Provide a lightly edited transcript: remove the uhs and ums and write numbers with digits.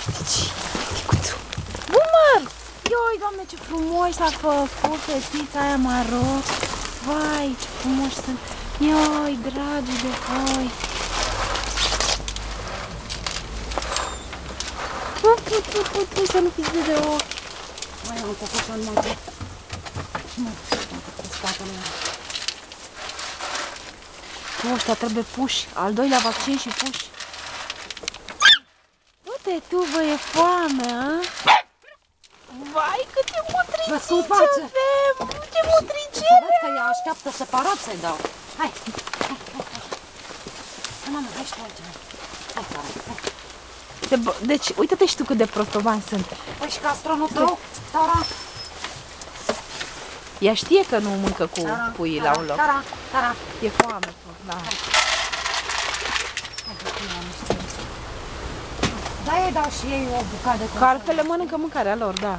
Uite-ci, ticuțul. Bumăr! Ioi, Doamne, ce frumos s-a făcut fetița aia maro. Vai, ce frumos sunt. Ioi, dragi de voi. Să nu fiți de ochi. Mai am cocoșul în mâncă. Nu, cu spatele. Ăștia trebuie puși. Al doilea vaccin și puși. Uite tu, bă, e foame, a? Vai, câte mutricițe avem! Ce mutricele! Văd că ea așteaptă separat să-i dau. Hai, hai, hai, hai. Mama, hai și tu aici. Hai, Tara, hai. Deci, uite-te și tu cât de prostobani sunt. Păi și castronul tău, Tara? Ea știe că nu mâncă cu puii la un loc. Tara. E foame, da. Da, ei dau și ei o bucată de Că altfel le mănâncă mâncarea lor, da.